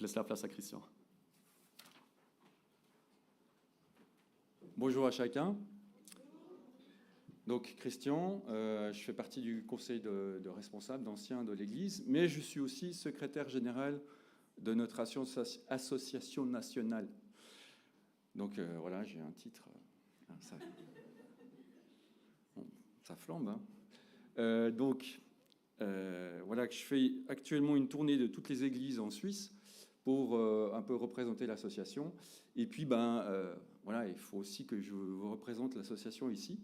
laisse la place à Christian. Bonjour à chacun. Donc Christian, je fais partie du conseil de responsables d'anciens de l'Église, mais je suis aussi secrétaire général de notre association nationale. Donc voilà, j'ai un titre. Ça flambe, hein. Voilà, que je fais actuellement une tournée de toutes les églises en Suisse pour un peu représenter l'association. Et puis, voilà, il faut aussi que je vous représente l'association ici.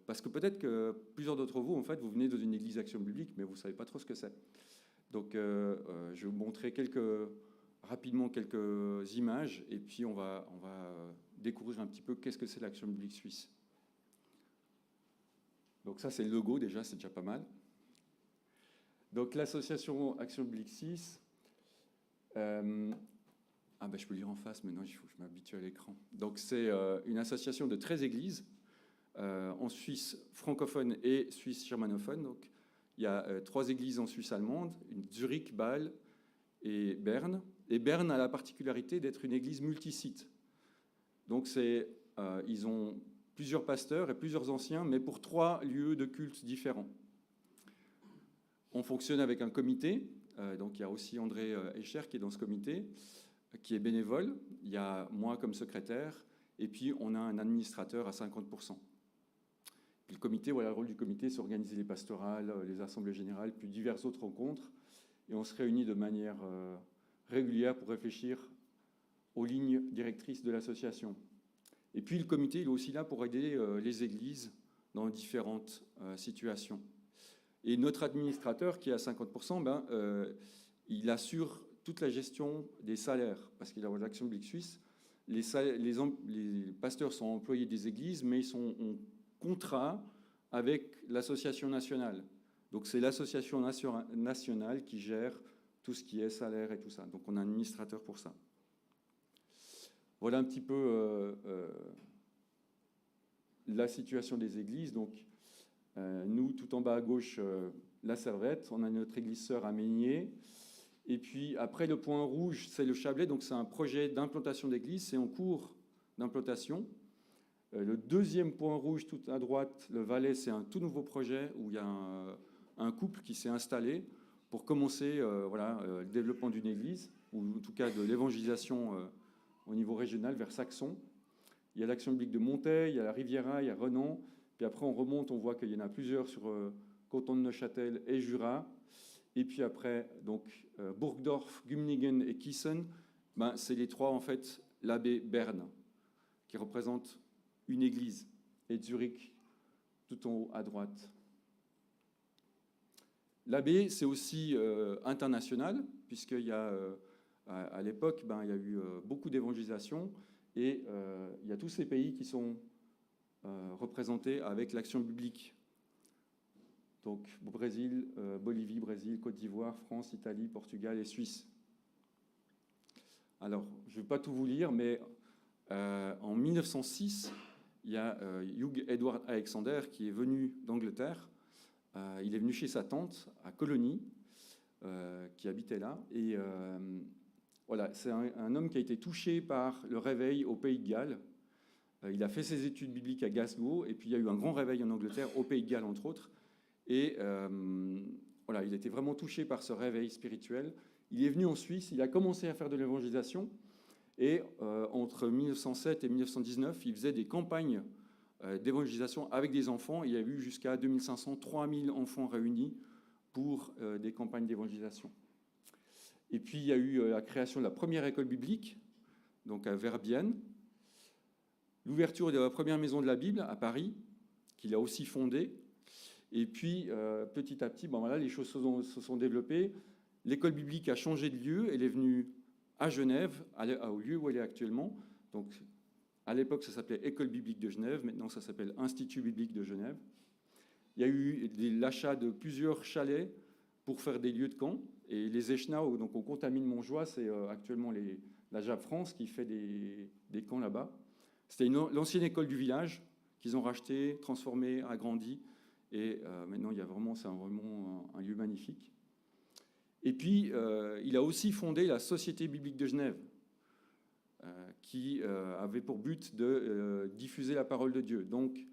Parce que peut-être que plusieurs d'entre vous, en fait, vous venez dans une église Action Biblique, mais vous ne savez pas trop ce que c'est. Donc, je vais vous montrer rapidement quelques images, et puis on va découvrir un petit peu qu'est-ce que c'est l'Action Biblique suisse. Donc ça, c'est le logo, déjà, c'est déjà pas mal. Donc l'association Action Biblique 6, je peux lire en face, mais non, il faut que je m'habitue à l'écran. Donc c'est une association de 13 églises en Suisse francophone et Suisse germanophone. Donc il y a 3 églises en Suisse allemande, Zurich, Bâle et Berne. Et Berne a la particularité d'être une église multisite. Donc ils ont plusieurs pasteurs et plusieurs anciens, mais pour 3 lieux de culte différents. On fonctionne avec un comité, donc il y a aussi André Escher qui est dans ce comité, qui est bénévole. Il y a moi comme secrétaire, et puis on a un administrateur à 50%. Puis le comité, voilà, le rôle du comité, c'est organiser les pastorales, les assemblées générales, puis diverses autres rencontres, et on se réunit de manière régulière pour réfléchir aux lignes directrices de l'association. Et puis le comité, il est aussi là pour aider les églises dans différentes situations. Et notre administrateur, qui est à 50%, il assure toute la gestion des salaires, parce qu'il a l'Action Biblique Suisse. Les pasteurs sont employés des églises, mais ils sont en contrat avec l'association nationale. Donc c'est l'association nationale qui gère tout ce qui est salaire et tout ça. Donc on a un administrateur pour ça. Voilà un petit peu la situation des églises. Donc, nous, tout en bas à gauche, la Servette. On a notre église sœur à Meignier. Et puis, après, le point rouge, c'est le Chablais. Donc, c'est un projet d'implantation d'église. C'est en cours d'implantation. Le deuxième point rouge, tout à droite, le Valais, c'est un tout nouveau projet où il y a un couple qui s'est installé pour commencer le développement d'une église, ou en tout cas de l'évangélisation au niveau régional vers Saxon. Il y a l'Action Biblique de Monteil, il y a la Riviera, il y a Renan. Puis après, on remonte, on voit qu'il y en a plusieurs sur canton de Neuchâtel et Jura. Et puis après, donc, Burgdorf, Gumningen et Gießen, c'est les 3, en fait, l'abbé Berne, qui représente une église, et Zurich, tout en haut à droite. L'abbé, c'est aussi international, puisqu'il y a, à l'époque, il y a eu beaucoup d'évangélisation, et il y a tous ces pays qui sont représentés avec l'Action Biblique. Donc Brésil, Bolivie, Brésil, Côte d'Ivoire, France, Italie, Portugal et Suisse. Alors, je ne vais pas tout vous lire, mais en 1906, il y a Hugh Edward Alexander qui est venu d'Angleterre. Il est venu chez sa tante à Colonie, qui habitait là. Et voilà, c'est un homme qui a été touché par le réveil au Pays de Galles. Il a fait ses études bibliques à Glasgow, et puis il y a eu un grand réveil en Angleterre, au Pays de Galles entre autres. Et voilà, il a été vraiment touché par ce réveil spirituel. Il est venu en Suisse, il a commencé à faire de l'évangélisation, et entre 1907 et 1919, il faisait des campagnes d'évangélisation avec des enfants. Il y a eu jusqu'à 2500, 3000 enfants réunis pour des campagnes d'évangélisation. Et puis il y a eu la création de la première école biblique, donc à Verbienne, l'ouverture de la première maison de la Bible à Paris, qu'il a aussi fondée. Et puis, petit à petit, les choses se sont développées. L'école biblique a changé de lieu. Elle est venue à Genève, au lieu où elle est actuellement. Donc, à l'époque, ça s'appelait École biblique de Genève. Maintenant, ça s'appelle Institut biblique de Genève. Il y a eu l'achat de plusieurs chalets pour faire des lieux de camp. Et les Echenau, donc au Contamine-Montjoie, c'est actuellement la JAP France qui fait des camps là-bas. C'était l'ancienne école du village qu'ils ont racheté, transformé, agrandi. Et maintenant, c'est vraiment un lieu magnifique. Et puis, il a aussi fondé la Société biblique de Genève, qui avait pour but de diffuser la parole de Dieu. Donc,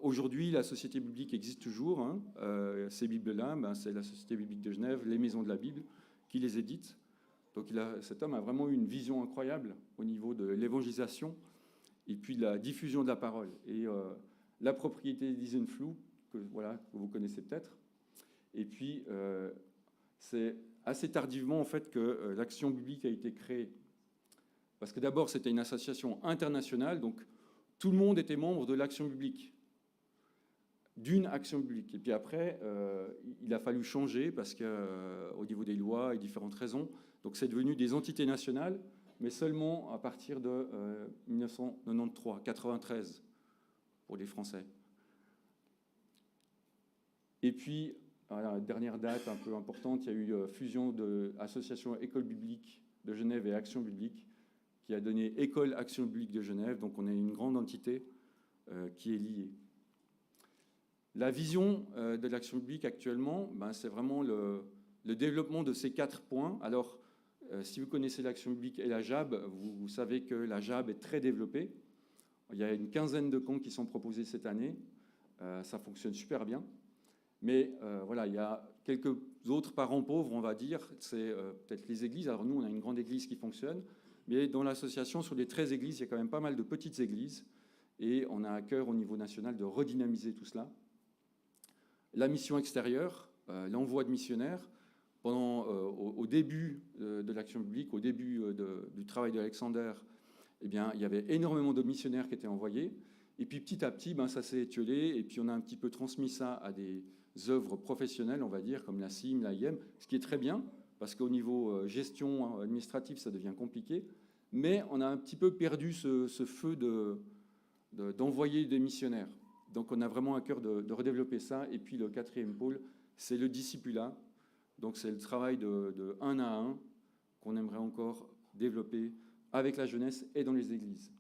aujourd'hui, la Société biblique existe toujours. Hein. Ces Bibles-là, c'est la Société biblique de Genève, les maisons de la Bible, qui les éditent. Donc cet homme a vraiment eu une vision incroyable au niveau de l'évangélisation et puis de la diffusion de la parole. Et la propriété d'Isenflue, que vous connaissez peut-être. Et puis, c'est assez tardivement en fait que l'Action biblique a été créée. Parce que d'abord, c'était une association internationale, donc tout le monde était membre de l'Action biblique, d'une action biblique. Et puis après, il a fallu changer parce qu'au niveau des lois et différentes raisons, donc c'est devenu des entités nationales, mais seulement à partir de 1993, 93 pour les Français. Et puis, la dernière date un peu importante, il y a eu fusion de l'association École biblique de Genève et Action biblique, qui a donné École Action biblique de Genève. Donc on a une grande entité qui est liée. La vision de l'Action biblique actuellement, c'est vraiment le développement de ces 4 points. Alors, si vous connaissez l'Action biblique et la JAB, vous savez que la JAB est très développée. Il y a une quinzaine de camps qui sont proposés cette année. Ça fonctionne super bien. Mais voilà, il y a quelques autres parents pauvres, on va dire. C'est peut-être les églises. Alors nous, on a une grande église qui fonctionne. Mais dans l'association, sur les 13 églises, il y a quand même pas mal de petites églises. Et on a à cœur, au niveau national, de redynamiser tout cela. La mission extérieure, l'envoi de missionnaires. Au début de l'Action biblique, au début du travail d'Alexander, eh bien, il y avait énormément de missionnaires qui étaient envoyés. Et puis petit à petit, ça s'est étiolé. Et puis on a un petit peu transmis ça à des œuvres professionnelles, on va dire, comme la CIM, l'AIM, ce qui est très bien, parce qu'au niveau gestion administrative, ça devient compliqué. Mais on a un petit peu perdu ce feu d'envoyer des missionnaires. Donc on a vraiment à cœur de redévelopper ça. Et puis le 4e pôle, c'est le discipulat. Donc c'est le travail de 1 à 1 qu'on aimerait encore développer avec la jeunesse et dans les églises.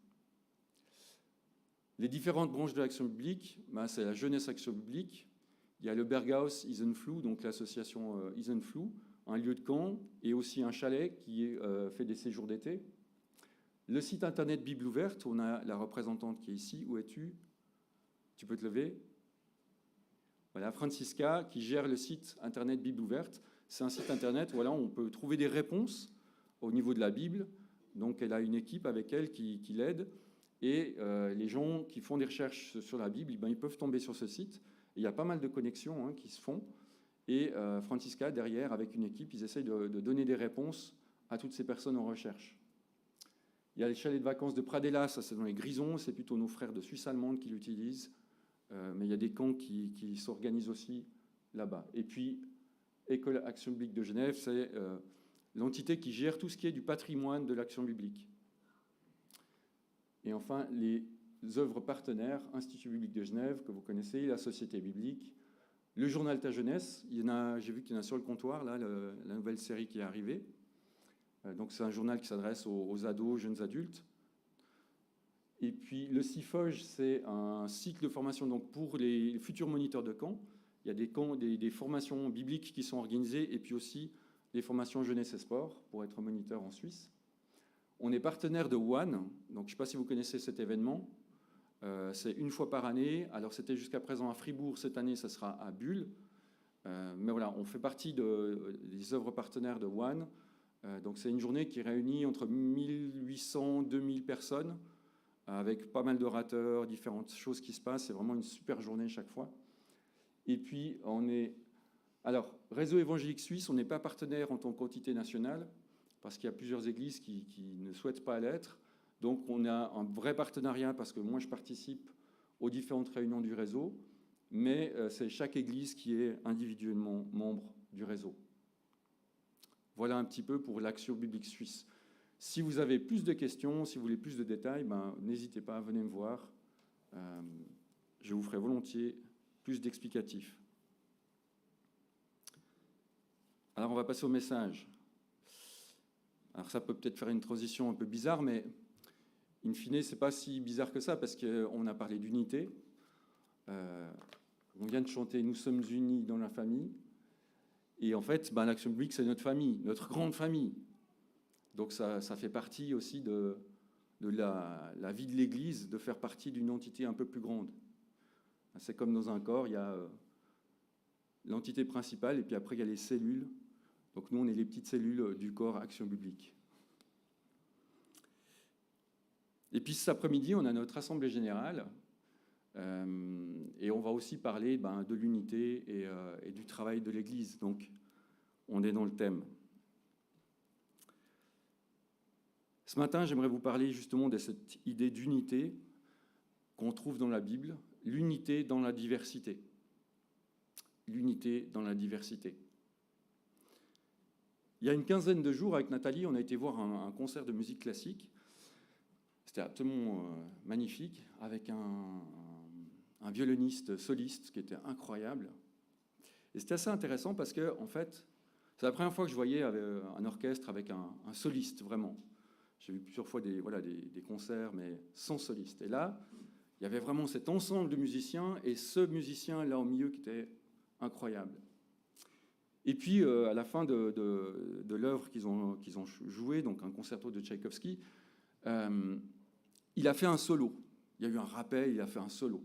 Les différentes branches de l'Action biblique, c'est la jeunesse Action biblique. Il y a le Berghaus Isenflue, donc l'association Isenflue, un lieu de camp et aussi un chalet qui fait des séjours d'été. Le site internet Bible ouverte, on a la représentante qui est ici. Où es-tu ? Tu peux te lever. Voilà, Francisca qui gère le site internet Bible ouverte. C'est un site internet où on peut trouver des réponses au niveau de la Bible. Donc elle a une équipe avec elle qui l'aide. Et les gens qui font des recherches sur la Bible, ils peuvent tomber sur ce site. Et il y a pas mal de connexions qui se font. Et Francisca, derrière, avec une équipe, ils essayent de donner des réponses à toutes ces personnes en recherche. Il y a les chalets de vacances de Pradella, ça c'est dans les Grisons, c'est plutôt nos frères de Suisse allemande qui l'utilisent. Mais il y a des camps qui s'organisent aussi là-bas. Et puis, École Action biblique de Genève, c'est l'entité qui gère tout ce qui est du patrimoine de l'Action biblique. Et enfin, les œuvres partenaires, Institut biblique de Genève, que vous connaissez, la Société biblique, le journal Ta Jeunesse, j'ai vu qu'il y en a sur le comptoir, là, la nouvelle série qui est arrivée. Donc c'est un journal qui s'adresse aux ados, jeunes adultes. Et puis le CIFOG, c'est un cycle de formation donc, pour les futurs moniteurs de camp. Il y a des formations bibliques qui sont organisées et puis aussi des formations jeunesse et sport pour être moniteur en Suisse. On est partenaire de One, donc je ne sais pas si vous connaissez cet événement. C'est une fois par année. Alors c'était jusqu'à présent à Fribourg, cette année ça sera à Bulle. Mais voilà, on fait partie des œuvres partenaires de One. Donc c'est une journée qui réunit entre 1800 et 2000 personnes, avec pas mal d'orateurs, différentes choses qui se passent. C'est vraiment une super journée chaque fois. Et puis alors, Réseau évangélique suisse, on n'est pas partenaire en tant qu'entité nationale, parce qu'il y a plusieurs églises qui ne souhaitent pas l'être. Donc on a un vrai partenariat, parce que moi je participe aux différentes réunions du réseau, mais c'est chaque église qui est individuellement membre du réseau. Voilà un petit peu pour l'Action biblique suisse. Si vous avez plus de questions, si vous voulez plus de détails, n'hésitez pas, venez me voir. Je vous ferai volontiers plus d'explicatifs. Alors on va passer au message. Alors ça peut peut-être faire une transition un peu bizarre, mais in fine, c'est pas si bizarre que ça, parce qu'on a parlé d'unité. On vient de chanter « Nous sommes unis dans la famille ». Et en fait, l'Action biblique, c'est notre famille, notre grande famille. Donc ça fait partie aussi de la vie de l'Église, de faire partie d'une entité un peu plus grande. C'est comme dans un corps, il y a l'entité principale et puis après il y a les cellules. Donc nous, on est les petites cellules du corps Action biblique. Et puis cet après-midi, on a notre assemblée générale et on va aussi parler de l'unité et du travail de l'Église. Donc on est dans le thème. Ce matin, j'aimerais vous parler justement de cette idée d'unité qu'on trouve dans la Bible, l'unité dans la diversité. L'unité dans la diversité. Il y a une quinzaine de jours, avec Nathalie, on a été voir un concert de musique classique. C'était absolument magnifique, avec un violoniste soliste qui était incroyable. Et c'était assez intéressant parce que, en fait, c'est la première fois que je voyais un orchestre avec un soliste, vraiment. J'ai vu plusieurs fois des concerts, mais sans soliste. Et là, il y avait vraiment cet ensemble de musiciens, et ce musicien là au milieu qui était incroyable. Et puis, à la fin de l'œuvre qu'ils ont jouée, donc un concerto de Tchaïkovski, il a fait un solo. Il y a eu un rappel, il a fait un solo.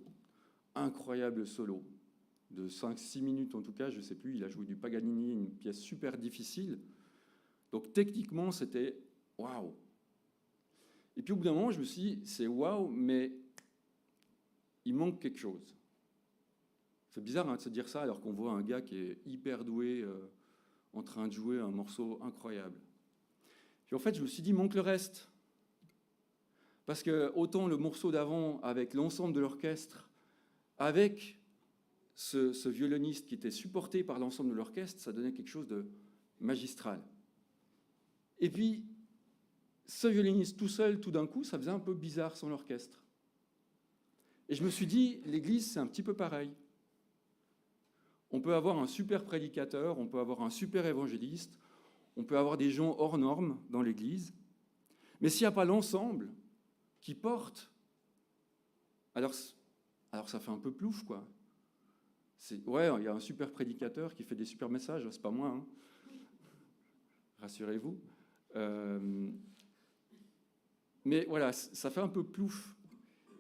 Incroyable solo. De 5-6 minutes en tout cas, je ne sais plus. Il a joué du Paganini, une pièce super difficile. Donc techniquement, c'était waouh. Et puis au bout d'un moment, je me suis dit, c'est waouh, mais il manque quelque chose. C'est bizarre de se dire ça alors qu'on voit un gars qui est hyper doué en train de jouer un morceau incroyable. Puis en fait, je me suis dit, il manque le reste. Parce que autant le morceau d'avant, avec l'ensemble de l'orchestre, avec ce violoniste qui était supporté par l'ensemble de l'orchestre, ça donnait quelque chose de magistral. Et puis, ce violoniste tout seul, tout d'un coup, ça faisait un peu bizarre sans l'orchestre. Et je me suis dit, l'Église, c'est un petit peu pareil. On peut avoir un super prédicateur, on peut avoir un super évangéliste, on peut avoir des gens hors normes dans l'Église, mais s'il n'y a pas l'ensemble qui porte, alors ça fait un peu plouf, quoi. Ouais, il y a un super prédicateur qui fait des super messages, c'est pas moi, hein. Rassurez-vous. Mais voilà, ça fait un peu plouf.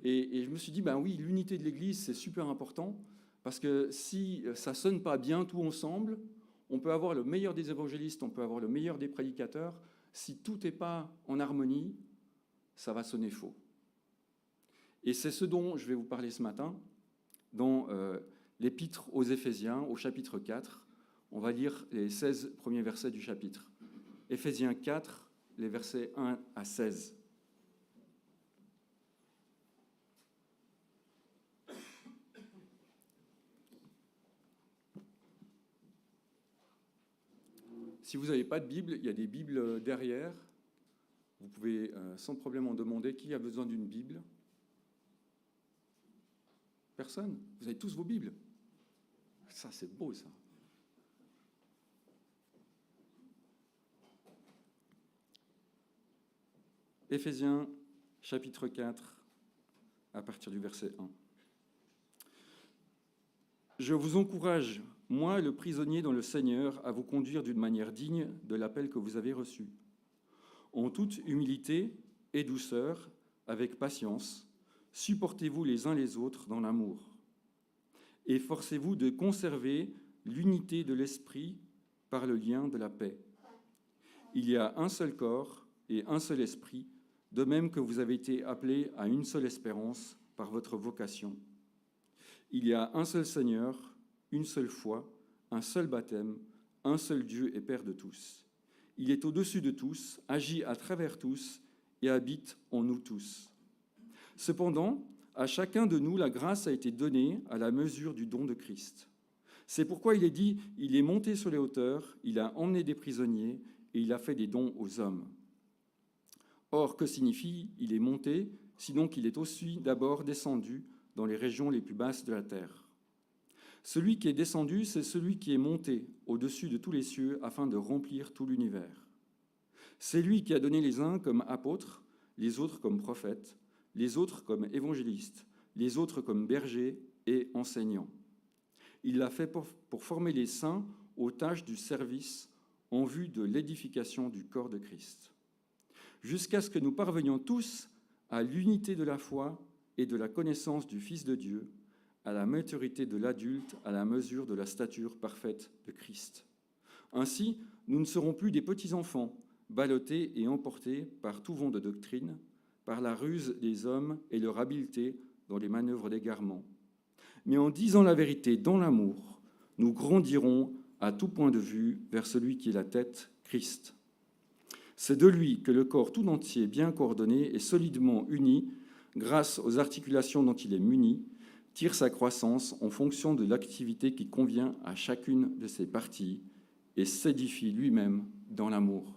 Et je me suis dit, oui, l'unité de l'Église, c'est super important, parce que si ça ne sonne pas bien tout ensemble, on peut avoir le meilleur des évangélistes, on peut avoir le meilleur des prédicateurs, si tout n'est pas en harmonie, ça va sonner faux. Et c'est ce dont je vais vous parler ce matin, dans l'Épître aux Éphésiens, au chapitre 4. On va lire les 16 premiers versets du chapitre. Éphésiens 4, les versets 1 à 16. Si vous n'avez pas de Bible, il y a des Bibles derrière. Vous pouvez sans problème en demander. Qui a besoin d'une Bible? Personne? Vous avez tous vos Bibles? Ça, c'est beau, ça. Éphésiens, chapitre 4, à partir du verset 1. Je vous encourage, moi, le prisonnier dans le Seigneur, à vous conduire d'une manière digne de l'appel que vous avez reçu, en toute humilité et douceur, avec patience, supportez-vous les uns les autres dans l'amour. Efforcez-vous de conserver l'unité de l'esprit par le lien de la paix. Il y a un seul corps et un seul esprit, de même que vous avez été appelés à une seule espérance par votre vocation. Il y a un seul Seigneur, une seule foi, un seul baptême, un seul Dieu et Père de tous. Il est au-dessus de tous, agit à travers tous et habite en nous tous. Cependant, à chacun de nous, la grâce a été donnée à la mesure du don de Christ. C'est pourquoi il est dit, il est monté sur les hauteurs, il a emmené des prisonniers et il a fait des dons aux hommes. Or, que signifie il est monté, sinon qu'il est aussi d'abord descendu dans les régions les plus basses de la terre. Celui qui est descendu, c'est celui qui est monté au-dessus de tous les cieux afin de remplir tout l'univers. C'est lui qui a donné les uns comme apôtres, les autres comme prophètes, les autres comme évangélistes, les autres comme bergers et enseignants. Il l'a fait pour former les saints aux tâches du service en vue de l'édification du corps de Christ, jusqu'à ce que nous parvenions tous à l'unité de la foi et de la connaissance du Fils de Dieu, à la maturité de l'adulte, à la mesure de la stature parfaite de Christ. Ainsi, nous ne serons plus des petits-enfants, ballottés et emportés par tout vent de doctrine, par la ruse des hommes et leur habileté dans les manœuvres d'égarement. Mais en disant la vérité dans l'amour, nous grandirons à tout point de vue vers celui qui est la tête, Christ. C'est de lui que le corps tout entier, bien coordonné et solidement uni, grâce aux articulations dont il est muni, tire sa croissance en fonction de l'activité qui convient à chacune de ses parties et s'édifie lui-même dans l'amour.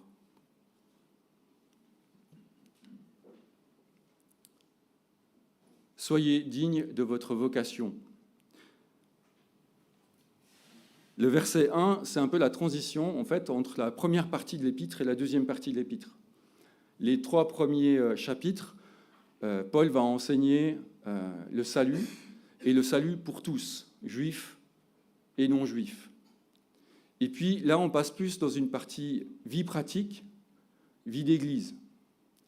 Soyez dignes de votre vocation. Le verset 1, c'est un peu la transition en fait, entre la première partie de l'épître et la deuxième partie de l'épître. Les 3 premiers chapitres, Paul va enseigner le salut, et le salut pour tous, juifs et non-juifs. Et puis là, on passe plus dans une partie vie pratique, vie d'église,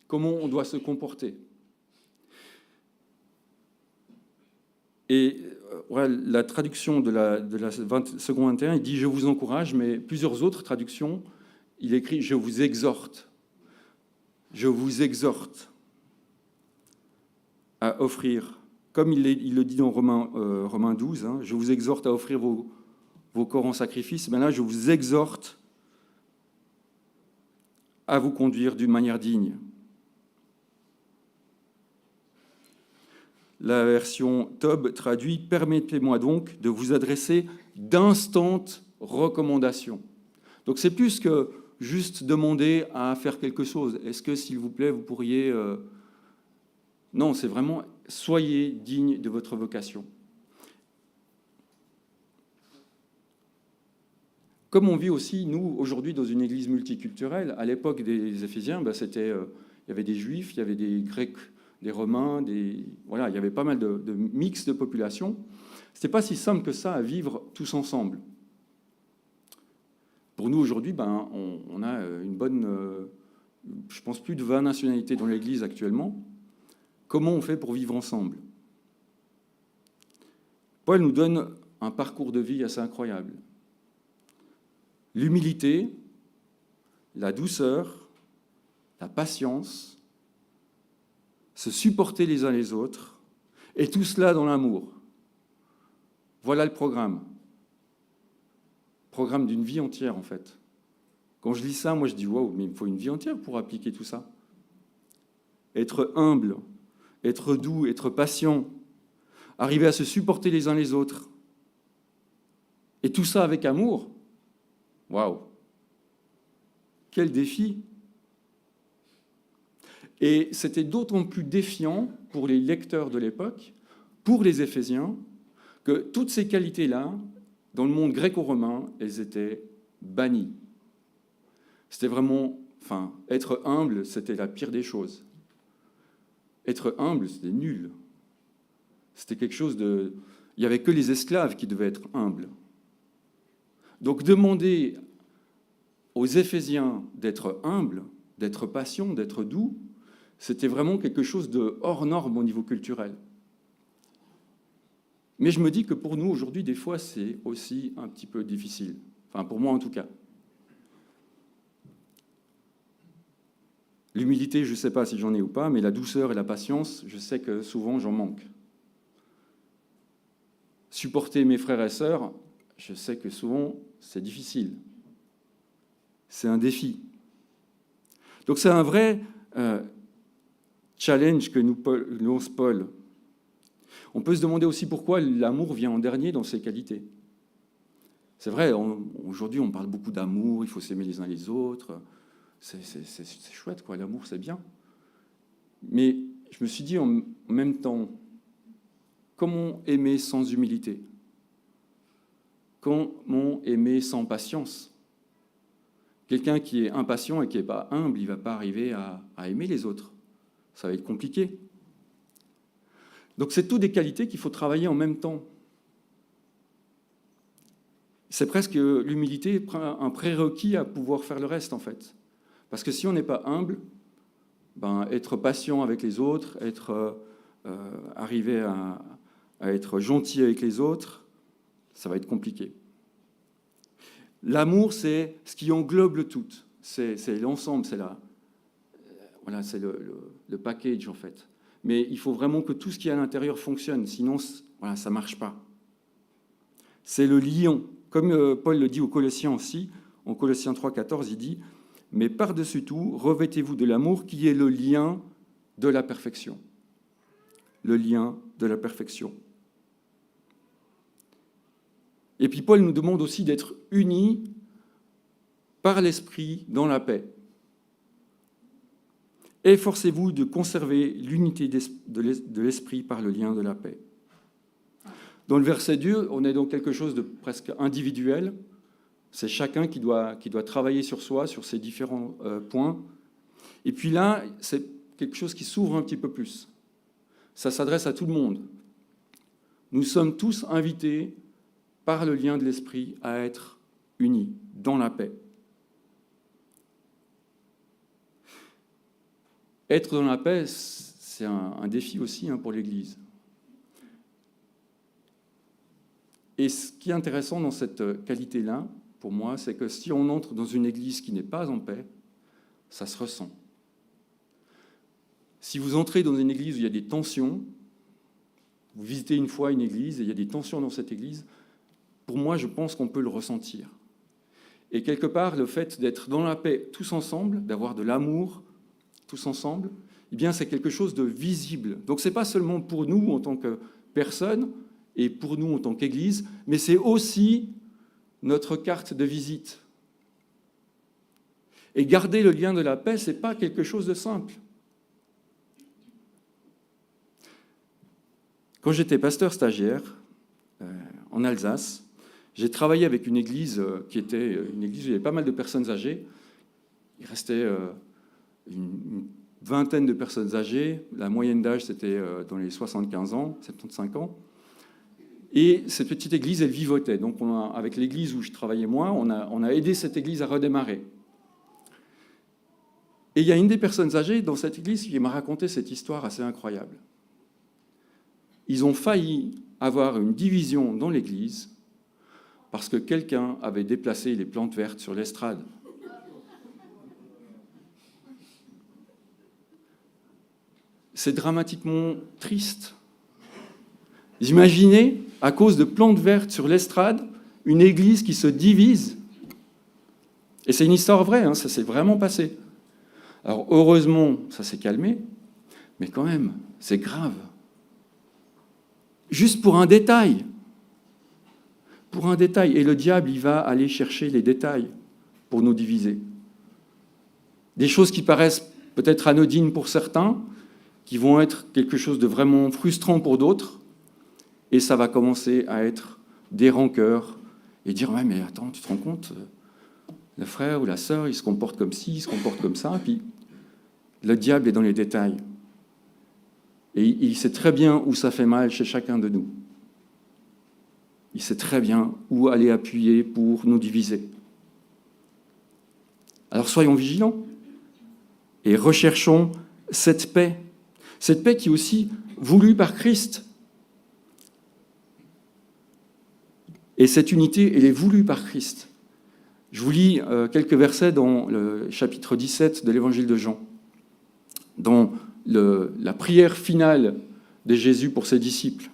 comment on doit se comporter. Et la traduction de la seconde 21, il dit « je vous encourage », mais plusieurs autres traductions, il écrit « je vous exhorte ». Je vous exhorte à offrir, comme il le dit dans Romains 12, hein, je vous exhorte à offrir vos corps en sacrifice, mais là, je vous exhorte à vous conduire d'une manière digne. La version Tob traduit « Permettez-moi donc de vous adresser d'instantes recommandations ». Donc c'est plus que juste demander à faire quelque chose. Est-ce que, s'il vous plaît, vous pourriez... Non, c'est vraiment « Soyez dignes de votre vocation ». Comme on vit aussi, nous, aujourd'hui, dans une église multiculturelle, à l'époque des Éphésiens, il y avait des Juifs, il y avait des Grecs, des Romains, voilà, il y avait pas mal de mix de population. Ce n'était pas si simple que ça à vivre tous ensemble. Pour nous, aujourd'hui, on a une bonne, je pense, plus de 20 nationalités dans l'Église actuellement. Comment on fait pour vivre ensemble? Paul nous donne un parcours de vie assez incroyable. L'humilité, la douceur, la patience, se supporter les uns les autres, et tout cela dans l'amour. Voilà le programme. Programme d'une vie entière, en fait. Quand je lis ça, moi je dis « Waouh, mais il me faut une vie entière pour appliquer tout ça. » Être humble, être doux, être patient, arriver à se supporter les uns les autres. Et tout ça avec amour. Waouh! Quel défi! Et c'était d'autant plus défiant pour les lecteurs de l'époque, pour les Éphésiens, que toutes ces qualités-là, dans le monde gréco-romain, elles étaient bannies. C'était vraiment... être humble, c'était la pire des choses. Être humble, c'était nul. C'était quelque chose de... Il n'y avait que les esclaves qui devaient être humbles. Donc demander aux Éphésiens d'être humbles, d'être patients, d'être doux, c'était vraiment quelque chose de hors norme au niveau culturel. Mais je me dis que pour nous, aujourd'hui, des fois, c'est aussi un petit peu difficile. Enfin, pour moi, en tout cas. L'humilité, je ne sais pas si j'en ai ou pas, mais la douceur et la patience, je sais que souvent, j'en manque. Supporter mes frères et sœurs, je sais que souvent, c'est difficile. C'est un défi. Donc, c'est un vrai challenge que nous lance Paul. On peut se demander aussi pourquoi l'amour vient en dernier dans ses qualités. C'est vrai, aujourd'hui on parle beaucoup d'amour, il faut s'aimer les uns les autres. C'est chouette, quoi. L'amour c'est bien. Mais je me suis dit en même temps, comment aimer sans humilité? Comment aimer sans patience? Quelqu'un qui est impatient et qui n'est pas humble, il ne va pas arriver à aimer les autres. Ça va être compliqué. Donc c'est toutes des qualités qu'il faut travailler en même temps. C'est presque l'humilité, un prérequis à pouvoir faire le reste, en fait. Parce que si on n'est pas humble, être patient avec les autres, arriver à être gentil avec les autres, ça va être compliqué. L'amour, c'est ce qui englobe le tout. C'est l'ensemble, c'est le package, en fait. Mais il faut vraiment que tout ce qui est à l'intérieur fonctionne, sinon ça ne marche pas. C'est le lion. Comme Paul le dit aux Colossiens aussi, en Colossiens 3,14, il dit « Mais par-dessus tout, revêtez-vous de l'amour qui est le lien de la perfection. » Le lien de la perfection. Et puis Paul nous demande aussi d'être unis par l'esprit dans la paix. Efforcez-vous de conserver l'unité de l'esprit par le lien de la paix. Dans le verset 2, on est dans quelque chose de presque individuel. C'est chacun qui doit travailler sur soi, sur ses différents points. Et puis là, c'est quelque chose qui s'ouvre un petit peu plus. Ça s'adresse à tout le monde. Nous sommes tous invités par le lien de l'esprit à être unis dans la paix. Être dans la paix, c'est un défi aussi pour l'Église. Et ce qui est intéressant dans cette qualité-là, pour moi, c'est que si on entre dans une Église qui n'est pas en paix, ça se ressent. Si vous entrez dans une Église où il y a des tensions, vous visitez une fois une Église et il y a des tensions dans cette Église, pour moi, je pense qu'on peut le ressentir. Et quelque part, le fait d'être dans la paix tous ensemble, d'avoir de l'amour tous ensemble, eh bien, c'est quelque chose de visible. Donc, ce n'est pas seulement pour nous en tant que personnes et pour nous en tant qu'Église, mais c'est aussi notre carte de visite. Et garder le lien de la paix, ce n'est pas quelque chose de simple. Quand j'étais pasteur stagiaire en Alsace, j'ai travaillé avec une église qui était une église où il y avait pas mal de personnes âgées. Il restait une vingtaine de personnes âgées. La moyenne d'âge, c'était dans les 75 ans, 75 ans. Et cette petite église, elle vivotait. Donc, avec l'église où je travaillais moi, on a aidé cette église à redémarrer. Et il y a une des personnes âgées dans cette église qui m'a raconté cette histoire assez incroyable. Ils ont failli avoir une division dans l'église parce que quelqu'un avait déplacé les plantes vertes sur l'estrade. C'est dramatiquement triste. Vous imaginez, à cause de plantes vertes sur l'estrade, une église qui se divise. Et c'est une histoire vraie, ça s'est vraiment passé. Alors heureusement, ça s'est calmé, mais quand même, c'est grave. Juste pour un détail. Pour un détail. Et le diable, il va aller chercher les détails pour nous diviser. Des choses qui paraissent peut-être anodines pour certains, qui vont être quelque chose de vraiment frustrant pour d'autres, et ça va commencer à être des rancœurs, et dire « Ouais, mais attends, tu te rends compte, le frère ou la sœur, il se comporte comme ci, il se comporte comme ça. » Puis le diable est dans les détails. Et il sait très bien où ça fait mal chez chacun de nous. Il sait très bien où aller appuyer pour nous diviser. Alors soyons vigilants et recherchons cette paix qui est aussi voulue par Christ. Et cette unité, elle est voulue par Christ. Je vous lis quelques versets dans le chapitre 17 de l'Évangile de Jean, dans la prière finale de Jésus pour ses disciples.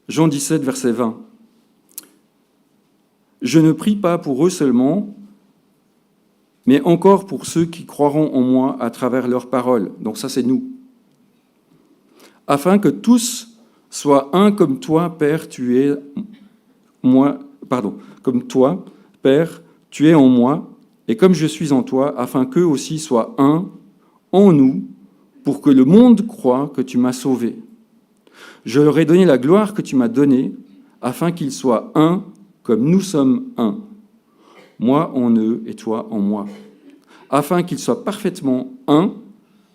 Jean 17, verset 20. « Je ne prie pas pour eux seulement, mais encore pour ceux qui croiront en moi à travers leurs paroles. » Donc ça, c'est nous. « Afin que tous soient un comme toi, Père, comme toi, Père, tu es en moi, et comme je suis en toi, afin qu'eux aussi soient un en nous, pour que le monde croie que tu m'as sauvé. Je leur ai donné la gloire que tu m'as donnée, afin qu'ils soient un comme nous sommes un. Moi en eux et toi en moi. Afin qu'ils soient parfaitement un,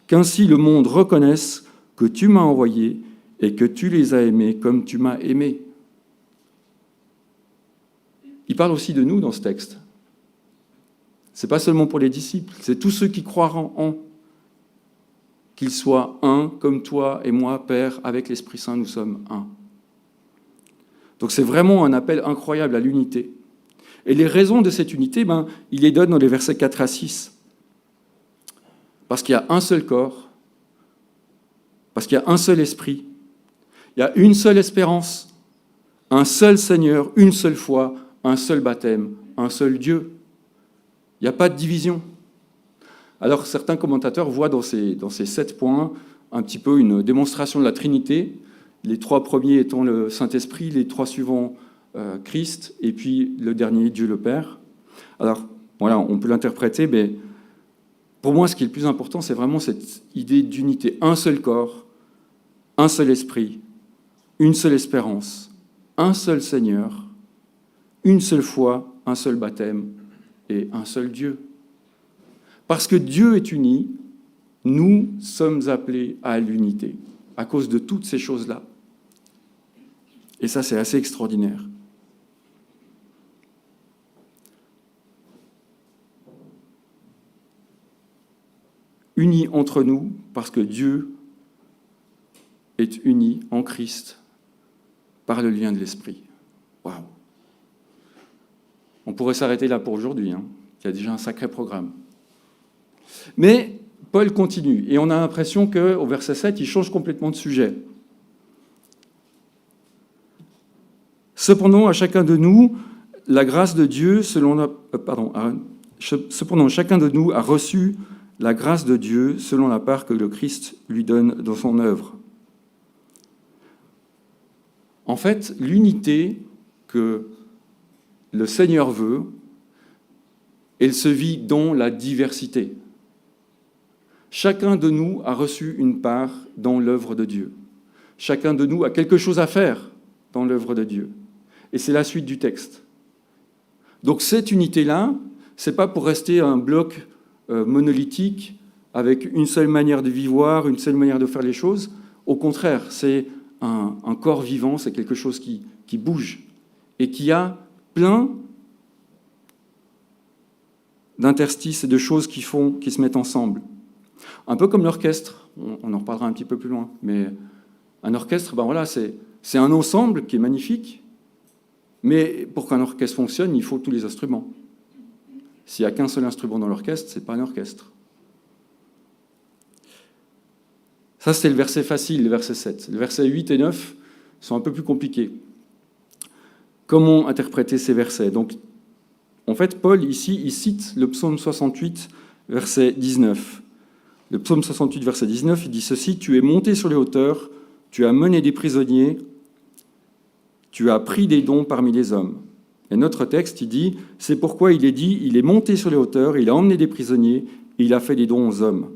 qu'ainsi le monde reconnaisse que tu m'as envoyé et que tu les as aimés comme tu m'as aimé. il parle aussi de nous dans ce texte. Ce n'est pas seulement pour les disciples, c'est tous ceux qui croiront en, qu'ils soient un, comme toi et moi, Père, avec l'Esprit Saint, nous sommes un. Donc c'est vraiment un appel incroyable à l'unité. Et les raisons de cette unité, il les donne dans les versets 4 à 6. Parce qu'il y a un seul corps, parce qu'il y a un seul esprit, il y a une seule espérance, un seul Seigneur, une seule foi, un seul baptême, un seul Dieu. Il n'y a pas de division. Alors certains commentateurs voient dans ces 7 points un petit peu une démonstration de la Trinité, les 3 premiers étant le Saint-Esprit, les 3 suivants Christ, et puis le dernier, Dieu le Père. Alors voilà, on peut l'interpréter, mais pour moi, ce qui est le plus important, c'est vraiment cette idée d'unité. Un seul corps, un seul esprit, une seule espérance, un seul Seigneur, une seule foi, un seul baptême et un seul Dieu. Parce que Dieu est uni, nous sommes appelés à l'unité, à cause de toutes ces choses-là. Et ça, c'est assez extraordinaire. Unis entre nous, parce que Dieu est uni en Christ par le lien de l'Esprit. Waouh! On pourrait s'arrêter là pour aujourd'hui. Il y a déjà un sacré programme. Mais Paul continue, et on a l'impression qu'au verset 7, il change complètement de sujet. Cependant, à chacun de nous, la grâce de Dieu, cependant, chacun de nous a reçu la grâce de Dieu selon la part que le Christ lui donne dans son œuvre. En fait, l'unité que le Seigneur veut, elle se vit dans la diversité. Chacun de nous a reçu une part dans l'œuvre de Dieu. Chacun de nous a quelque chose à faire dans l'œuvre de Dieu. Et c'est la suite du texte. Donc cette unité-là, ce n'est pas pour rester un bloc monolithique avec une seule manière de vivre, une seule manière de faire les choses. Au contraire, c'est un corps vivant, c'est quelque chose qui bouge et qui a plein d'interstices et de choses qui se mettent ensemble. Un peu comme l'orchestre, on en reparlera un petit peu plus loin, mais un orchestre, c'est un ensemble qui est magnifique, mais pour qu'un orchestre fonctionne, il faut tous les instruments. S'il n'y a qu'un seul instrument dans l'orchestre, ce n'est pas un orchestre. Ça, c'était le verset facile, le verset 7. Le verset 8 et 9 sont un peu plus compliqués. Comment interpréter ces versets ? Donc, en fait, Paul, ici, il cite le psaume 68, verset 19. Le psaume 68, verset 19, il dit ceci, « Tu es monté sur les hauteurs, tu as mené des prisonniers, tu as pris des dons parmi les hommes. » Et notre texte, il dit, « C'est pourquoi il est dit, il est monté sur les hauteurs, il a emmené des prisonniers, et il a fait des dons aux hommes. »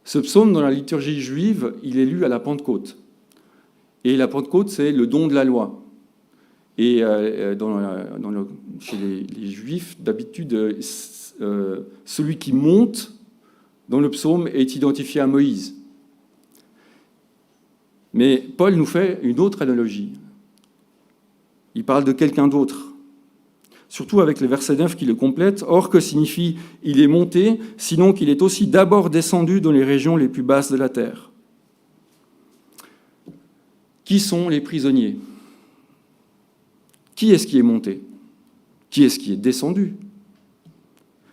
Ce psaume, dans la liturgie juive, il est lu à la Pentecôte. Et la Pentecôte, c'est le don de la loi. Et chez les Juifs, d'habitude, celui qui monte dans le psaume est identifié à Moïse. Mais Paul nous fait une autre analogie. Il parle de quelqu'un d'autre. Surtout avec le verset 9 qui le complète. « Or, que signifie « il est monté », sinon qu'il est aussi d'abord descendu dans les régions les plus basses de la terre ». Qui sont les prisonniers ? Qui est-ce qui est monté ? Qui est-ce qui est descendu ?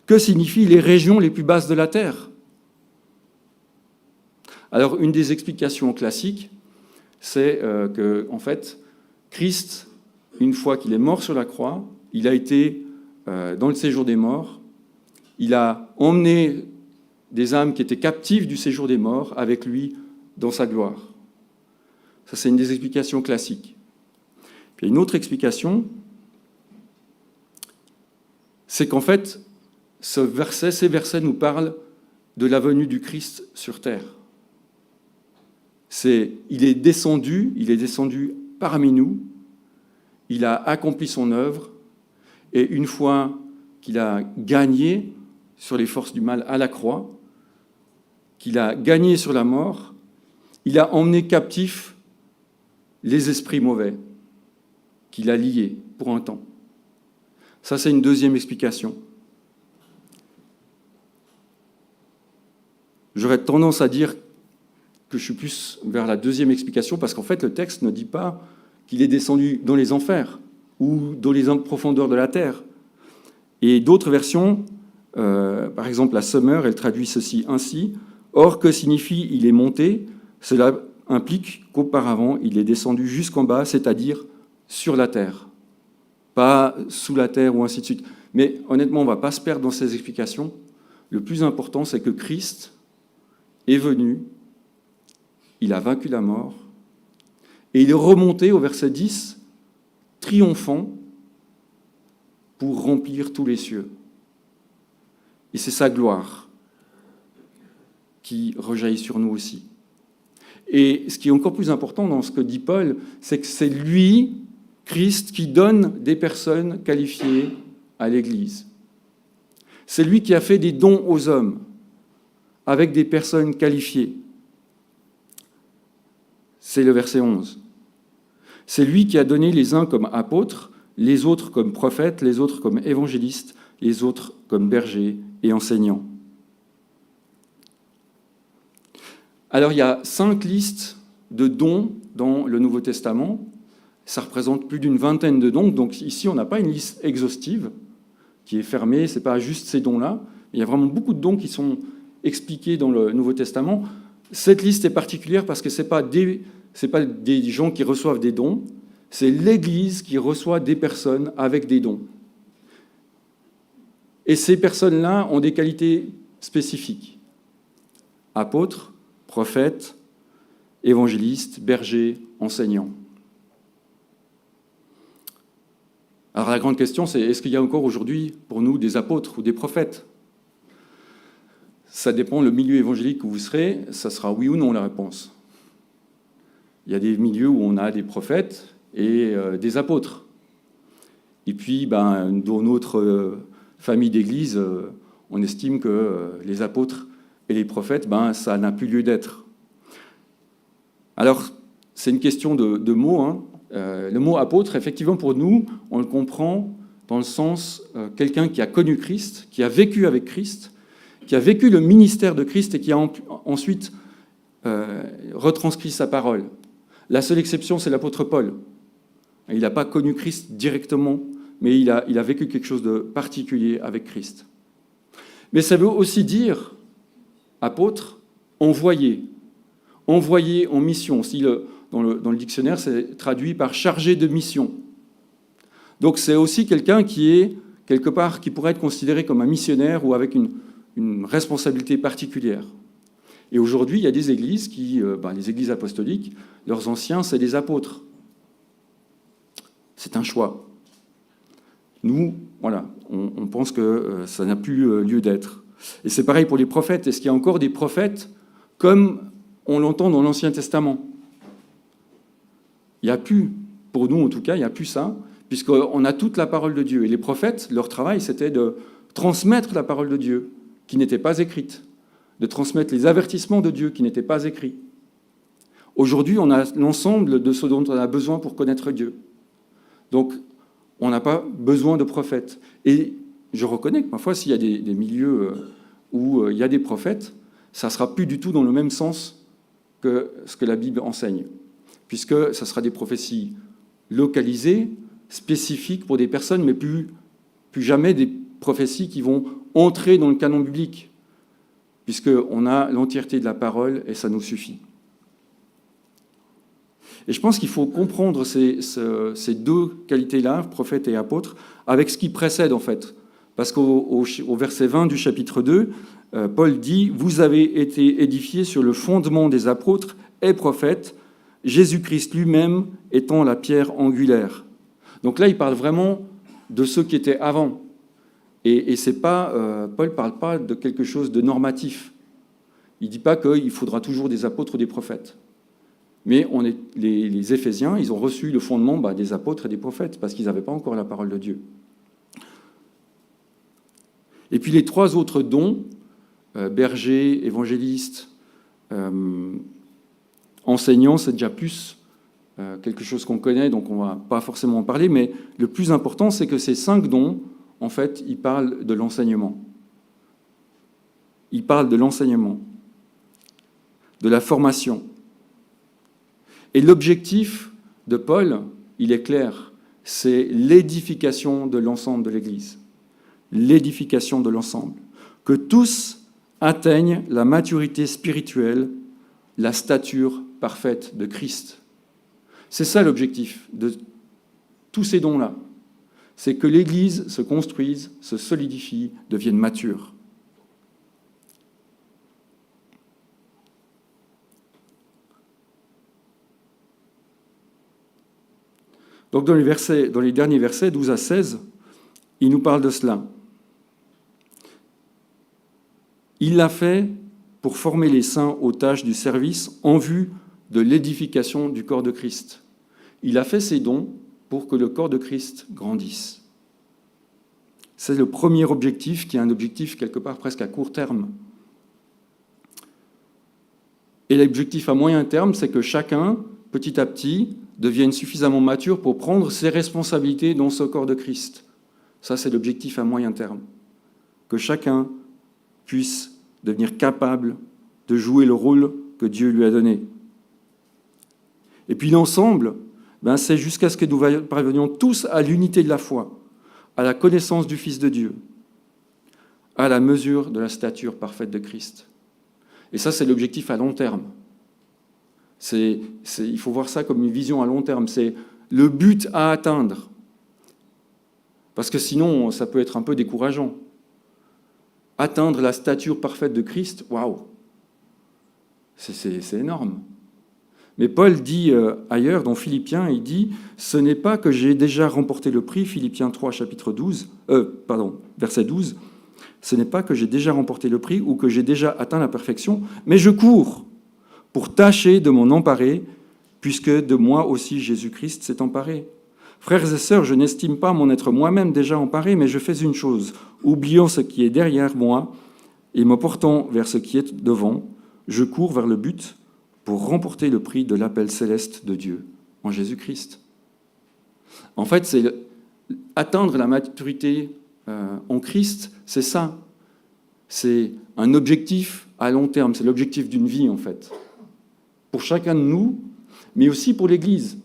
Que signifient les régions les plus basses de la terre ? Alors, une des explications classiques, c'est que, en fait, Christ, une fois qu'il est mort sur la croix, il a été dans le séjour des morts, il a emmené des âmes qui étaient captives du séjour des morts avec lui dans sa gloire. Ça, c'est une des explications classiques. Puis une autre explication, c'est qu'en fait, ces versets nous parlent de la venue du Christ sur terre. Il est descendu parmi nous, il a accompli son œuvre, et une fois qu'il a gagné sur les forces du mal à la croix, qu'il a gagné sur la mort, il a emmené captifs les esprits mauvais. qui l'a lié pour un temps. Ça, c'est une deuxième explication. J'aurais tendance à dire que je suis plus vers la deuxième explication, parce qu'en fait, le texte ne dit pas qu'il est descendu dans les enfers ou dans les profondeurs de la terre. Et d'autres versions, par exemple la Summer, elle traduit ceci ainsi. « Or, que signifie « il est monté » Cela implique qu'auparavant, il est descendu jusqu'en bas, c'est-à-dire sur la terre. Pas sous la terre ou ainsi de suite. Mais honnêtement, on ne va pas se perdre dans ces explications. Le plus important, c'est que Christ est venu, il a vaincu la mort, et il est remonté au verset 10, triomphant, pour remplir tous les cieux. Et c'est sa gloire qui rejaillit sur nous aussi. Et ce qui est encore plus important dans ce que dit Paul, c'est que c'est lui, Christ, qui donne des personnes qualifiées à l'Église. C'est lui qui a fait des dons aux hommes avec des personnes qualifiées. C'est le verset 11. C'est lui qui a donné les uns comme apôtres, les autres comme prophètes, les autres comme évangélistes, les autres comme bergers et enseignants. Alors, il y a 5 listes de dons dans le Nouveau Testament. Ça représente plus d'une vingtaine de dons. Donc ici, on n'a pas une liste exhaustive qui est fermée. Ce n'est pas juste ces dons-là. Il y a vraiment beaucoup de dons qui sont expliqués dans le Nouveau Testament. Cette liste est particulière parce que ce n'est pas des gens qui reçoivent des dons. C'est l'Église qui reçoit des personnes avec des dons. Et ces personnes-là ont des qualités spécifiques. Apôtres, prophètes, évangélistes, bergers, enseignants. Alors la grande question, c'est est-ce qu'il y a encore aujourd'hui pour nous des apôtres ou des prophètes ? Ça dépend le milieu évangélique où vous serez, ça sera oui ou non la réponse. Il y a des milieux où on a des prophètes et des apôtres. Et puis, dans notre famille d'église, on estime que les apôtres et les prophètes, ça n'a plus lieu d'être. Alors, c'est une question de mots. Hein. Le mot apôtre, effectivement, pour nous, on le comprend dans le sens quelqu'un qui a connu Christ, qui a vécu avec Christ, qui a vécu le ministère de Christ et qui a ensuite retranscrit sa parole. La seule exception, c'est l'apôtre Paul. Il n'a pas connu Christ directement, mais il a vécu quelque chose de particulier avec Christ. Mais ça veut aussi dire, apôtre, envoyé en mission. Si dans le dictionnaire, c'est traduit par chargé de mission. Donc c'est aussi quelqu'un qui est, quelque part, qui pourrait être considéré comme un missionnaire ou avec une responsabilité particulière. Et aujourd'hui, il y a des églises les églises apostoliques, leurs anciens, c'est des apôtres. C'est un choix. Nous, voilà, on pense que ça n'a plus lieu d'être. Et c'est pareil pour les prophètes. Est-ce qu'il y a encore des prophètes comme on l'entend dans l'Ancien Testament ? Il n'y a plus, pour nous en tout cas, il n'y a plus ça, puisqu'on a toute la parole de Dieu. Et les prophètes, leur travail, c'était de transmettre la parole de Dieu, qui n'était pas écrite, de transmettre les avertissements de Dieu, qui n'étaient pas écrits. Aujourd'hui, on a l'ensemble de ce dont on a besoin pour connaître Dieu. Donc, on n'a pas besoin de prophètes. Et je reconnais que parfois, s'il y a des milieux où il y a des prophètes, ça ne sera plus du tout dans le même sens que ce que la Bible enseigne, puisque ça sera des prophéties localisées, spécifiques pour des personnes, mais plus jamais des prophéties qui vont entrer dans le canon biblique, puisqu'on a l'entièreté de la parole et ça nous suffit. Et je pense qu'il faut comprendre ces deux qualités-là, prophète et apôtre, avec ce qui précède en fait. Parce qu'au verset 20 du chapitre 2, Paul dit « Vous avez été édifiés sur le fondement des apôtres et prophètes, Jésus-Christ lui-même étant la pierre angulaire. » Donc là, il parle vraiment de ceux qui étaient avant. Et c'est pas, Paul ne parle pas de quelque chose de normatif. Il ne dit pas qu'il faudra toujours des apôtres ou des prophètes. Mais les Éphésiens, ils ont reçu le fondement des apôtres et des prophètes, parce qu'ils n'avaient pas encore la parole de Dieu. Et puis les 3 autres dons, berger, évangéliste, enseignant, c'est déjà plus quelque chose qu'on connaît, donc on ne va pas forcément en parler, mais le plus important, c'est que ces 5 dons, en fait, ils parlent de l'enseignement. Ils parlent de l'enseignement, de la formation. Et l'objectif de Paul, il est clair, c'est l'édification de l'ensemble de l'Église. L'édification de l'ensemble. Que tous atteignent la maturité spirituelle, la stature parfaite de Christ. C'est ça l'objectif de tous ces dons-là. C'est que l'Église se construise, se solidifie, devienne mature. Donc dans les derniers versets, 12 à 16, il nous parle de cela. Il l'a fait pour former les saints aux tâches du service en vue de l'édification du corps de Christ. Il a fait ces dons pour que le corps de Christ grandisse. C'est le premier objectif, qui est un objectif quelque part presque à court terme. Et l'objectif à moyen terme, c'est que chacun, petit à petit, devienne suffisamment mature pour prendre ses responsabilités dans ce corps de Christ. Ça, c'est l'objectif à moyen terme. Que chacun puisse devenir capable de jouer le rôle que Dieu lui a donné. Et puis l'ensemble, c'est jusqu'à ce que nous parvenions tous à l'unité de la foi, à la connaissance du Fils de Dieu, à la mesure de la stature parfaite de Christ. Et ça, c'est l'objectif à long terme. Il faut voir ça comme une vision à long terme. C'est le but à atteindre. Parce que sinon, ça peut être un peu décourageant. Atteindre la stature parfaite de Christ, waouh, c'est énorme. Mais Paul dit ailleurs, dans Philippiens, il dit « Ce n'est pas que j'ai déjà remporté le prix », Philippiens 3, verset 12, « Ce n'est pas que j'ai déjà remporté le prix ou que j'ai déjà atteint la perfection, mais je cours pour tâcher de m'en emparer, puisque de moi aussi Jésus-Christ s'est emparé. Frères et sœurs, je n'estime pas m'en être moi-même déjà emparé, mais je fais une chose, oubliant ce qui est derrière moi et me portant vers ce qui est devant, je cours vers le but pour remporter le prix de l'appel céleste de Dieu en Jésus-Christ. » En fait, c'est atteindre la maturité en Christ, c'est ça. C'est un objectif à long terme, c'est l'objectif d'une vie en fait. Pour chacun de nous, mais aussi pour l'Église.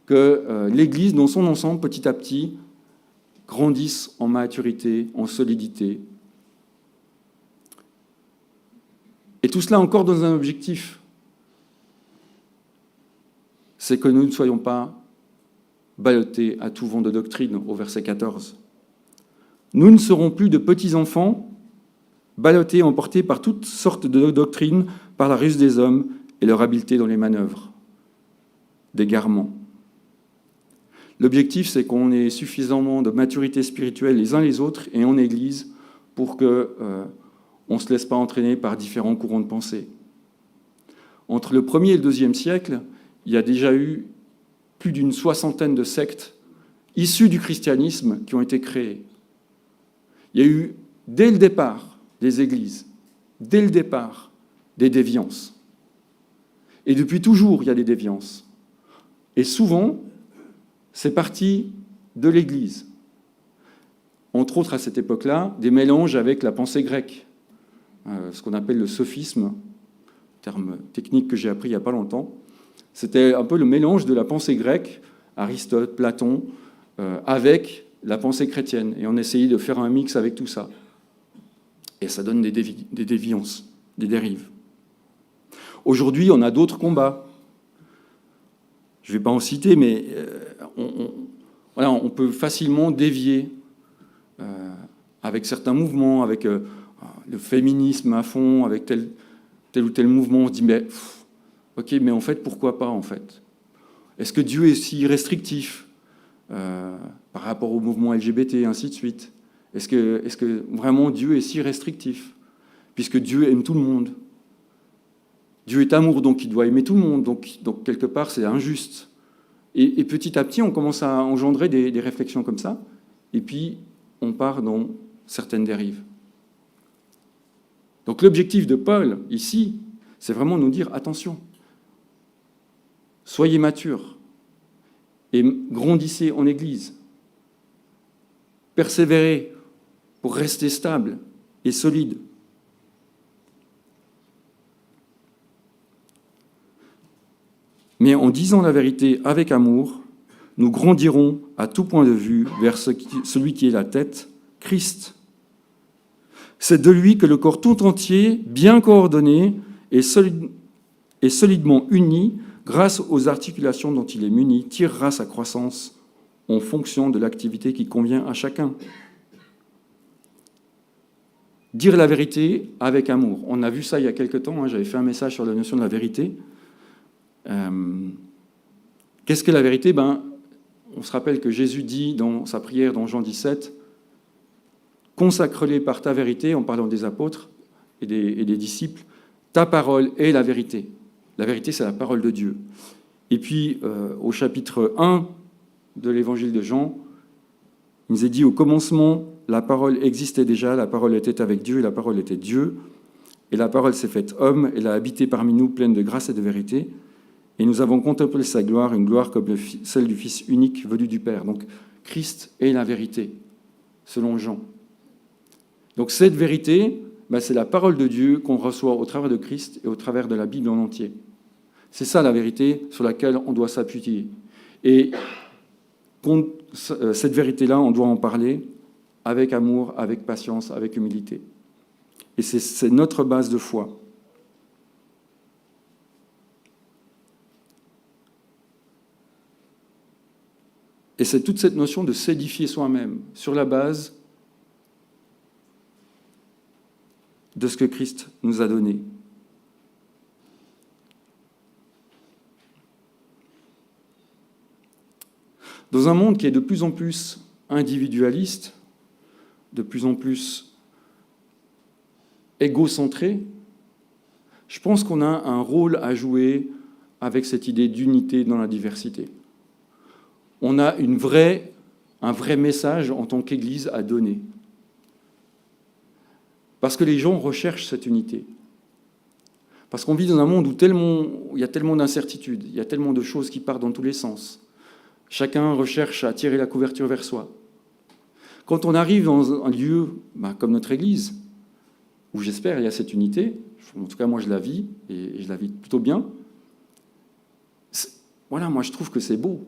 Que l'Église, dans son ensemble, petit à petit, grandisse en maturité, en solidité. Et tout cela encore dans un objectif. C'est que nous ne soyons pas ballottés à tout vent de doctrine, au verset 14. Nous ne serons plus de petits enfants, ballottés, emportés par toutes sortes de doctrines, par la ruse des hommes et leur habileté dans les manœuvres, d'égarement. L'objectif, c'est qu'on ait suffisamment de maturité spirituelle les uns les autres et en Église pour qu'on ne se laisse pas entraîner par différents courants de pensée. Entre le 1er et le 2e siècle, il y a déjà eu plus d'une 60aine de sectes issues du christianisme qui ont été créées. Il y a eu, dès le départ, des églises, dès le départ, des déviances. Et depuis toujours, il y a des déviances. Et souvent, c'est parti de l'Église. Entre autres, à cette époque-là, des mélanges avec la pensée grecque, ce qu'on appelle le sophisme, terme technique que j'ai appris il n'y a pas longtemps. C'était un peu le mélange de la pensée grecque, Aristote, Platon, avec la pensée chrétienne. Et on essayait de faire un mix avec tout ça. Et ça donne des déviances, des dérives. Aujourd'hui, on a d'autres combats. Je ne vais pas en citer, mais on peut facilement dévier avec certains mouvements, avec le féminisme à fond, avec tel ou tel mouvement. On se dit, ok, mais en fait, pourquoi pas, en fait? Est-ce que Dieu est si restrictif par rapport au mouvement LGBT, et ainsi de suite? Est-ce que vraiment Dieu est si restrictif? Puisque Dieu aime tout le monde. Dieu est amour, donc il doit aimer tout le monde. Donc quelque part, c'est injuste. Et petit à petit, on commence à engendrer des réflexions comme ça. Et puis, on part dans certaines dérives. Donc l'objectif de Paul, ici, c'est vraiment de nous dire, attention, Soyez matures et grandissez en Église. Persévérez pour rester stable et solide. Mais en disant la vérité avec amour, nous grandirons à tout point de vue vers celui qui est la tête, Christ. C'est de lui que le corps tout entier, bien coordonné et solidement uni, grâce aux articulations dont il est muni, tirera sa croissance en fonction de l'activité qui convient à chacun. Dire la vérité avec amour. On a vu ça il y a quelque temps, j'avais fait un message sur la notion de la vérité. Qu'est-ce que la vérité ? On se rappelle que Jésus dit dans sa prière dans Jean 17, « Consacre-les par ta vérité », en parlant des apôtres et des disciples, « ta parole est la vérité ». La vérité, c'est la parole de Dieu. Et puis, au chapitre 1 de l'évangile de Jean, il nous est dit, « Au commencement, la parole existait déjà, la parole était avec Dieu, et la parole était Dieu. Et la parole s'est faite homme, elle a habité parmi nous, pleine de grâce et de vérité. Et nous avons contemplé sa gloire, une gloire comme celle du Fils unique venu du Père. » Donc, Christ est la vérité, selon Jean. Donc, cette vérité, c'est la parole de Dieu qu'on reçoit au travers de Christ et au travers de la Bible en entier. C'est ça la vérité sur laquelle on doit s'appuyer. Et cette vérité-là, on doit en parler avec amour, avec patience, avec humilité. Et c'est notre base de foi. Et c'est toute cette notion de s'édifier soi-même sur la base de ce que Christ nous a donné. Dans un monde qui est de plus en plus individualiste, de plus en plus égocentré, je pense qu'on a un rôle à jouer avec cette idée d'unité dans la diversité. On a un vrai message en tant qu'Église à donner. Parce que les gens recherchent cette unité. Parce qu'on vit dans un monde où il y a tellement d'incertitudes, il y a tellement de choses qui partent dans tous les sens. Chacun recherche à tirer la couverture vers soi. Quand on arrive dans un lieu comme notre Église, où j'espère il y a cette unité, en tout cas moi je la vis, et je la vis plutôt bien, voilà, moi je trouve que c'est beau.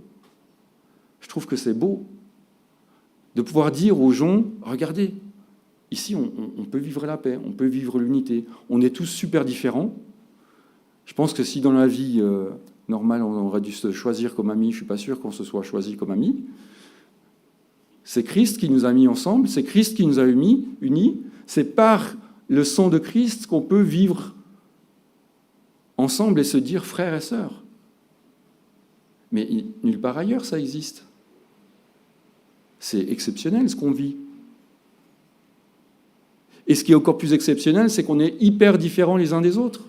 Je trouve que c'est beau de pouvoir dire aux gens, regardez, ici on peut vivre la paix, on peut vivre l'unité. On est tous super différents. Je pense que si dans la vie normale on aurait dû se choisir comme amis, je ne suis pas sûr qu'on se soit choisi comme amis. C'est Christ qui nous a mis ensemble, c'est Christ qui nous a unis. C'est par le sang de Christ qu'on peut vivre ensemble et se dire frères et sœurs. Mais nulle part ailleurs ça existe. C'est exceptionnel ce qu'on vit. Et ce qui est encore plus exceptionnel, c'est qu'on est hyper différents les uns des autres.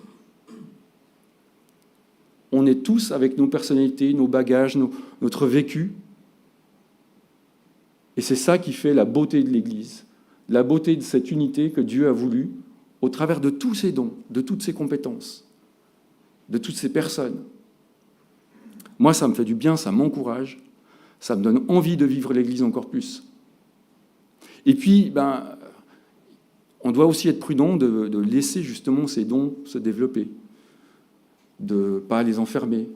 On est tous avec nos personnalités, nos bagages, notre vécu. Et c'est ça qui fait la beauté de l'Église, la beauté de cette unité que Dieu a voulu au travers de tous ses dons, de toutes ses compétences, de toutes ces personnes. Moi, ça me fait du bien, ça m'encourage, ça me donne envie de vivre l'Église encore plus. Et puis, on doit aussi être prudent de laisser justement ces dons se développer, de ne pas les enfermer.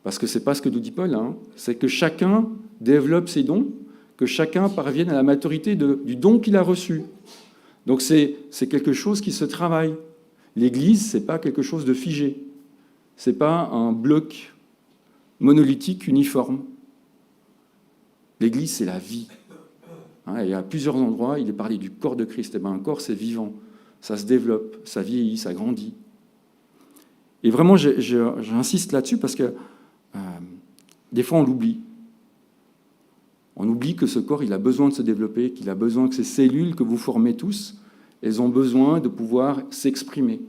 Parce que ce n'est pas ce que nous dit Paul, c'est que chacun développe ses dons, que chacun parvienne à la maturité du don qu'il a reçu. Donc c'est quelque chose qui se travaille. L'Église, ce n'est pas quelque chose de figé. Ce n'est pas un bloc monolithique uniforme. L'Église, c'est la vie. Et à plusieurs endroits, il est parlé du corps de Christ. Et un corps, c'est vivant. Ça se développe, ça vieillit, ça grandit. Et vraiment, j'insiste là-dessus parce que des fois, on l'oublie. On oublie que ce corps, il a besoin de se développer, qu'il a besoin que ces cellules que vous formez tous, elles ont besoin de pouvoir s'exprimer.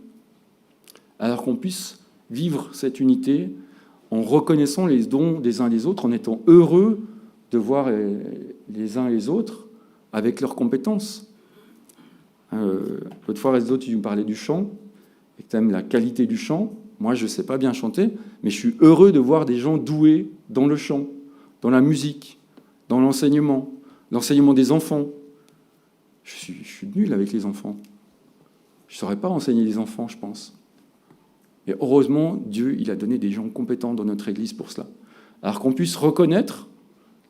Alors qu'on puisse vivre cette unité en reconnaissant les dons des uns des autres, en étant heureux de voir les uns les autres avec leurs compétences. L'autre fois, les autres, ils nous parlaient du chant, et que tu aimes la qualité du chant. Moi, je ne sais pas bien chanter, mais je suis heureux de voir des gens doués dans le chant, dans la musique, dans l'enseignement des enfants. Je suis nul avec les enfants. Je ne saurais pas enseigner les enfants, je pense. Et heureusement, Dieu, il a donné des gens compétents dans notre Église pour cela. Alors qu'on puisse reconnaître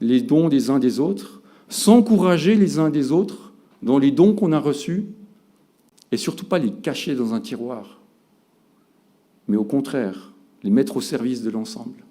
les dons des uns des autres, s'encourager les uns des autres dans les dons qu'on a reçus, et surtout pas les cacher dans un tiroir, mais au contraire, les mettre au service de l'ensemble.